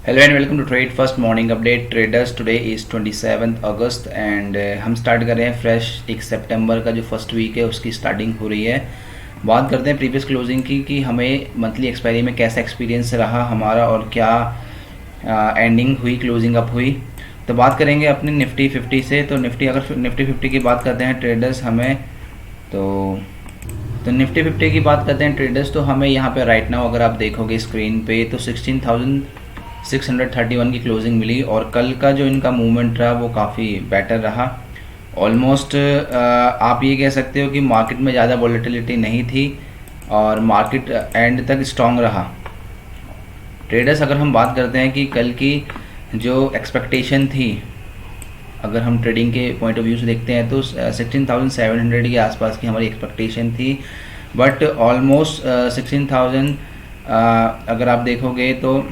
Hello and welcome to Trade First Morning Update Traders. Today is 27th August and हम start कर रहे हैं fresh 1 सितंबर का जो फर्स्ट वीक है उसकी स्टार्टिंग हो रही है। बात करते हैं प्रीवियस क्लोजिंग की कि हमें मंथली एक्सपायरी में कैसा एक्सपीरियंस रहा हमारा और क्या एंडिंग हुई, क्लोजिंग अप हुई। तो बात करेंगे अपने निफ्टी 50 से। तो निफ्टी 50 की बात करते हैं ट्रेडर्स हमें तो निफ्टी 50 की बात करते हैं ट्रेडर्स तो हमें यहाँ पे राइट नाउ अगर आप देखोगे स्क्रीन पे तो 16,631 की क्लोजिंग मिली और कल का जो इनका मूवमेंट रहा वो काफ़ी बेटर रहा। ऑलमोस्ट आप ये कह सकते हो कि मार्केट में ज़्यादा वॉलेटिलिटी नहीं थी और मार्केट एंड तक स्ट्रॉन्ग रहा। ट्रेडर्स अगर हम बात करते हैं कि कल की जो एक्सपेक्टेशन थी, अगर हम ट्रेडिंग के पॉइंट ऑफ व्यू से देखते हैं तो 16,700 के आसपास की हमारी एक्सपेक्टेशन थी, बट ऑलमोस्ट 16,000 अगर आप देखोगे तो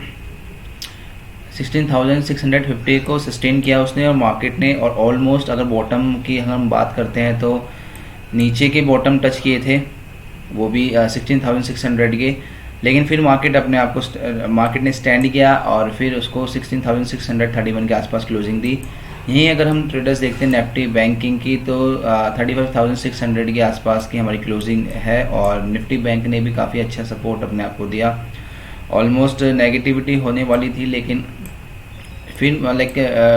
16,650 को सस्टेन किया उसने और मार्केट ने। और ऑलमोस्ट अगर बॉटम की हम बात करते हैं तो नीचे के बॉटम टच किए थे वो भी 16,600 के, लेकिन फिर मार्केट ने स्टैंड किया और फिर उसको 16,631 के आसपास क्लोजिंग दी। यहीं अगर हम ट्रेडर्स देखते हैं निफ्टी बैंकिंग की तो 35,600 के आसपास की हमारी क्लोजिंग है और निफ्टी बैंक ने भी काफ़ी अच्छा सपोर्ट अपने आप को दिया। ऑलमोस्ट नेगेटिविटी होने वाली थी लेकिन फिर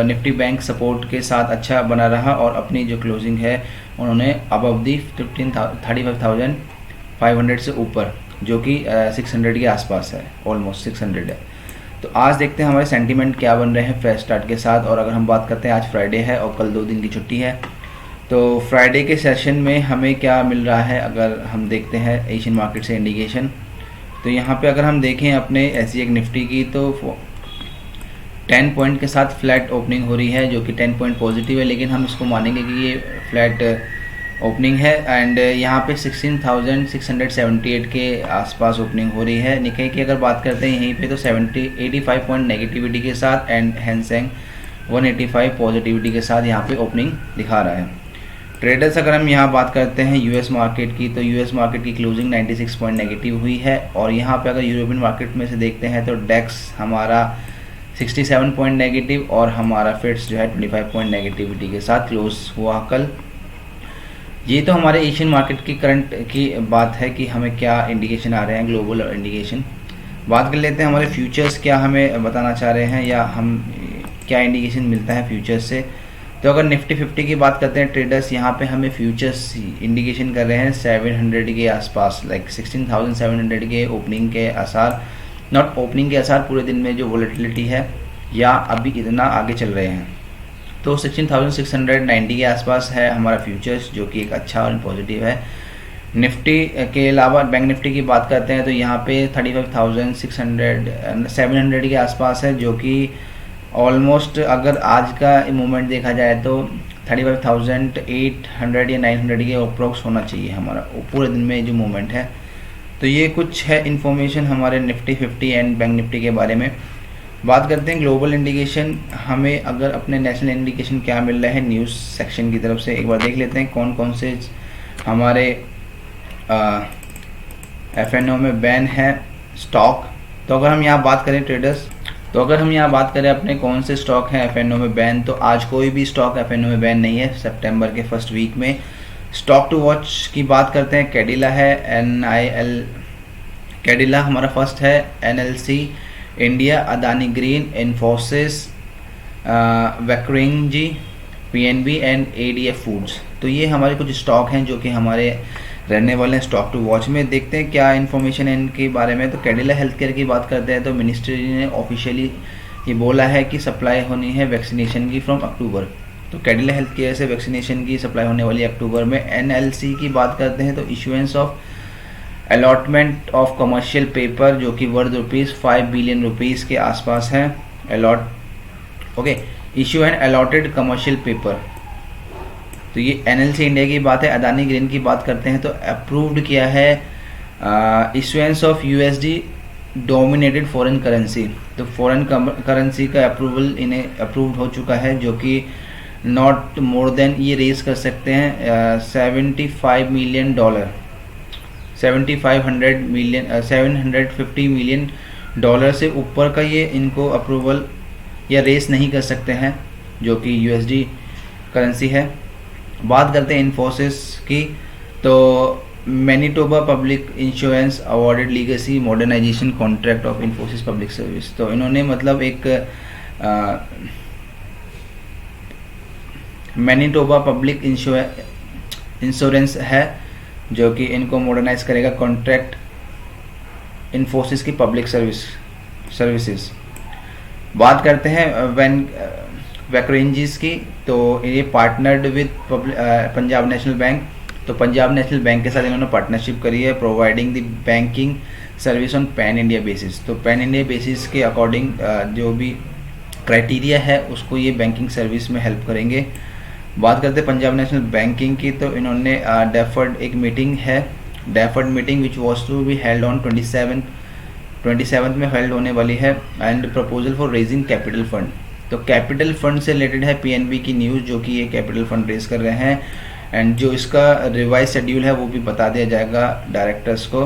निफ्टी बैंक सपोर्ट के साथ अच्छा बना रहा और अपनी जो क्लोजिंग है उन्होंने अबव दी 35,500 से ऊपर, जो कि 600 के आसपास है, ऑलमोस्ट 600 है। तो आज देखते हैं हमारे सेंटीमेंट क्या बन रहे हैं फ्रेश स्टार्ट के साथ। और अगर हम बात करते हैं आज फ्राइडे है और कल 2 दिन की छुट्टी है, तो फ्राइडे के सेशन में हमें क्या मिल रहा है अगर हम देखते हैं एशियन मार्केट से इंडिकेशन। तो यहाँ पे अगर हम देखें अपने एसजीएक्स निफ्टी की तो 10 पॉइंट के साथ फ्लैट ओपनिंग हो रही है, जो कि 10 पॉइंट पॉजिटिव है, लेकिन हम इसको मानेंगे कि ये फ्लैट ओपनिंग है। एंड यहाँ पे 16,678 के आसपास ओपनिंग हो रही है। निक्के की अगर बात करते हैं यहीं पे तो 85 पॉइंट नेगेटिविटी के साथ एंड हैंसेंग 185 पॉजिटिविटी के साथ यहाँ पे ओपनिंग दिखा रहा है। ट्रेडर्स अगर हम यहाँ बात करते हैं यूएस मार्केट की तो यूएस मार्केट की क्लोजिंग 96 पॉइंट नेगेटिव हुई है और यहाँ पे अगर यूरोपियन मार्केट में से देखते हैं तो डेक्स हमारा 67 पॉइंट नेगेटिव और हमारा फिट्स जो है 25 पॉइंट नेगेटिविटी के साथ क्लोज हुआ कल। ये तो हमारे एशियन मार्केट की करंट की बात है कि हमें क्या इंडिकेशन आ रहे हैं, ग्लोबल इंडिकेशन। बात कर लेते हैं हमारे फ्यूचर्स क्या हमें बताना चाह रहे हैं या हम क्या इंडिकेशन मिलता है फ्यूचर्स से। तो अगर निफ्टी 50 की बात करते हैं ट्रेडर्स, यहाँ पे हमें फ्यूचर्स इंडिकेशन कर रहे हैं 700 के आसपास, 16,700 के ओपनिंग के आसार, नॉट ओपनिंग के आसार, पूरे दिन में जो वॉलेटिलिटी है या अभी इतना आगे चल रहे हैं। तो 16,690 के आसपास है हमारा फ्यूचर्स, जो कि एक अच्छा और पॉजिटिव है। निफ्टी के अलावा बैंक निफ्टी की बात करते हैं तो यहाँ पे 35,700 के आसपास है, जो कि ऑलमोस्ट अगर आज का मूवमेंट देखा जाए तो 35,800 या 900 के अप्रोक्स होना चाहिए हमारा पूरे दिन में जो मूवमेंट है। तो ये कुछ है इन्फॉर्मेशन हमारे निफ्टी 50 एंड बैंक निफ्टी के बारे में। बात करते हैं ग्लोबल इंडिकेशन, हमें अगर अपने नेशनल इंडिकेशन क्या मिल रहा है न्यूज़ सेक्शन की तरफ से एक बार देख लेते हैं कौन कौन से हमारे एफएनओ में बैन है स्टॉक। तो अगर हम यहाँ बात करें ट्रेडर्स, तो अगर हम यहाँ बात करें अपने कौन से स्टॉक हैं एफएनओ में बैन, तो आज कोई भी स्टॉक एफएनओ में बैन नहीं है सितंबर के फर्स्ट वीक में। स्टॉक टू वॉच की बात करते हैं, कैडिला है, NIL कैडिला हमारा फर्स्ट है, NLC India, Adani green, Infosys, वैक्रिंजी, PNB एंड ADF फूड्स। तो ये हमारे कुछ स्टॉक हैं जो कि हमारे रहने वाले हैं स्टॉक टू वॉच में। देखते हैं क्या इन्फॉर्मेशन है इनके बारे में। तो कैडिला हेल्थ केयर की बात करते हैं तो मिनिस्ट्री ने ऑफिशियली ये बोला है कि सप्लाई होनी है वैक्सीनेशन की फ्रॉम अक्टूबर। तो कैडिला हेल्थ केयर से वैक्सीनेशन की सप्लाई होने वाली है अक्टूबर में। NLC की बात करते हैं तो issuance of allotment of commercial paper, जो कि वर्थ ₹5 बिलियन के आसपास है। Issue and allotted commercial paper, तो ये NLC इंडिया की बात है। अदानी ग्रीन की बात करते हैं तो अप्रूव्ड किया है issuance of USD dominated foreign currency. तो फॉरेन करेंसी का अप्रूवल इन्हें अप्रूव्ड हो चुका है, जो कि नॉट मोर देन ये रेज कर सकते हैं $75 मिलियन, $750 मिलियन डॉलर से ऊपर का ये इनको अप्रूवल या रेस नहीं कर सकते हैं, जो कि यूएसडी करेंसी है। बात करते हैं इन्फोसिस की, तो Manitoba Public Insurance awarded legacy modernisation contract of Infosys public service. तो इन्होंने मतलब एक मैनिटोबा पब्लिक इंश्योरेंस है जो कि इनको मॉडर्नाइज करेगा कॉन्ट्रैक्ट इन्फोसिस की पब्लिक सर्विसेज। बात करते हैं वैक्रेंजीज की, तो ये partnered with Punjab national bank. तो पंजाब नेशनल बैंक के साथ इन्होंने पार्टनरशिप करी है, providing the banking service on pan India basis. तो पैन इंडिया बेसिस के अकॉर्डिंग जो भी क्राइटेरिया है उसको ये बैंकिंग सर्विस में हेल्प करेंगे। बात करते हैं पंजाब नेशनल बैंकिंग की, तो इन्होंने डेफर्ड एक मीटिंग है, deferred meeting which was to be held on 27 में हेल्ड होने वाली है, and proposal for raising capital fund. तो कैपिटल फंड से रिलेटेड है पीएनबी की न्यूज़, जो कि ये कैपिटल फंड रेज कर रहे हैं, एंड जो इसका रिवाइज शेड्यूल है वो भी बता दिया जाएगा डायरेक्टर्स को।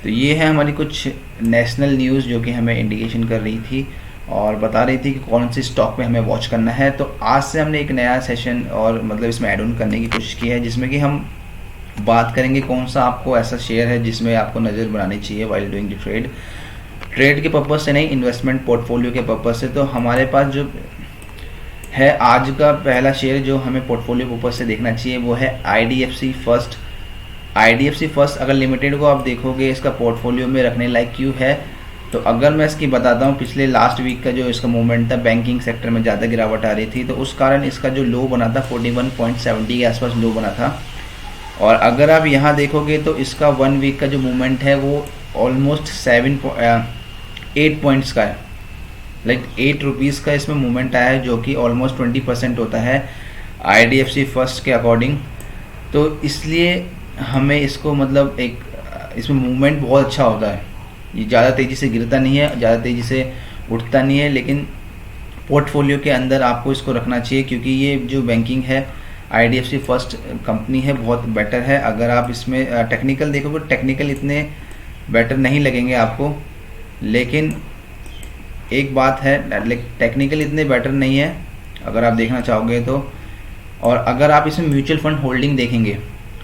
तो ये है हमारी कुछ नेशनल न्यूज़ जो कि हमें इंडिकेशन कर रही थी और बता रही थी कि कौन सी स्टॉक पे हमें वॉच करना है। तो आज से हमने एक नया सेशन और मतलब इसमें ऐड ऑन करने की कोशिश की है, जिसमें कि हम बात करेंगे कौन सा आपको ऐसा शेयर है जिसमें आपको नज़र बनानी चाहिए वाइल डूइंग द ट्रेड के पर्पज़ से नहीं, इन्वेस्टमेंट पोर्टफोलियो के पर्पज़ से। तो हमारे पास जो है आज का पहला शेयर जो हमें पोर्टफोलियो पर्पज़ से देखना चाहिए वो है IDFC फर्स्ट। IDFC फर्स्ट अगर लिमिटेड को आप देखोगे इसका पोर्टफोलियो में रखने लायक क्यों है, तो अगर मैं इसकी बताता हूँ पिछले लास्ट वीक का जो इसका मूवमेंट था, बैंकिंग सेक्टर में ज़्यादा गिरावट आ रही थी, तो उस कारण इसका जो लो बना था 41.70 के आसपास लो बना था। और अगर आप यहाँ देखोगे तो इसका 1 वीक का जो मूवमेंट है वो ऑलमोस्ट 8 पॉइंट्स का है, लाइक 8 रुपीज़ का इसमें मूवमेंट आया है, जो कि ऑलमोस्ट 20% होता है IDFC फर्स्ट के अकॉर्डिंग। तो इसलिए हमें इसको मतलब एक इसमें मूवमेंट बहुत अच्छा होता है, ये ज़्यादा तेज़ी से गिरता नहीं है, ज़्यादा तेज़ी से उठता नहीं है, लेकिन पोर्टफोलियो के अंदर आपको इसको रखना चाहिए क्योंकि ये जो बैंकिंग है IDFC फर्स्ट कंपनी है बहुत बेटर है। अगर आप इसमें टेक्निकल देखोगे, टेक्निकल इतने बेटर नहीं लगेंगे आपको, लेकिन एक बात है टेक्निकल इतने बेटर नहीं है अगर आप देखना चाहोगे तो। और अगर आप इसमें म्यूचुअल फंड होल्डिंग देखेंगे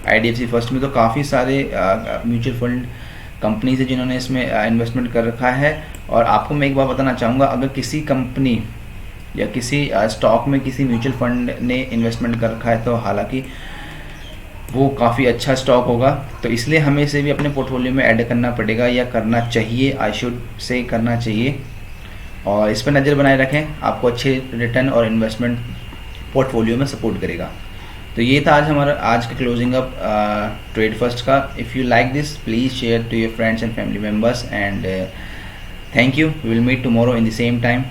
IDFC फर्स्ट में, तो काफ़ी सारे म्यूचुअल फंड कंपनीज है जिन्होंने इसमें इन्वेस्टमेंट कर रखा है। और आपको मैं एक बात बताना चाहूँगा, अगर किसी कंपनी या किसी स्टॉक में किसी म्यूचुअल फंड ने इन्वेस्टमेंट कर रखा है तो हालांकि वो काफ़ी अच्छा स्टॉक होगा, तो इसलिए हमें इसे भी अपने पोर्टफोलियो में ऐड करना पड़ेगा या करना चाहिए, आई शुड से करना चाहिए। और इस पर नज़र बनाए रखें, आपको अच्छे रिटर्न और इन्वेस्टमेंट पोर्टफोलियो में सपोर्ट करेगा। तो ये था आज हमारा आज का क्लोजिंग अप ट्रेड फर्स्ट का। If you like this please share to your friends and family members, and thank you. We will meet tomorrow in the same time.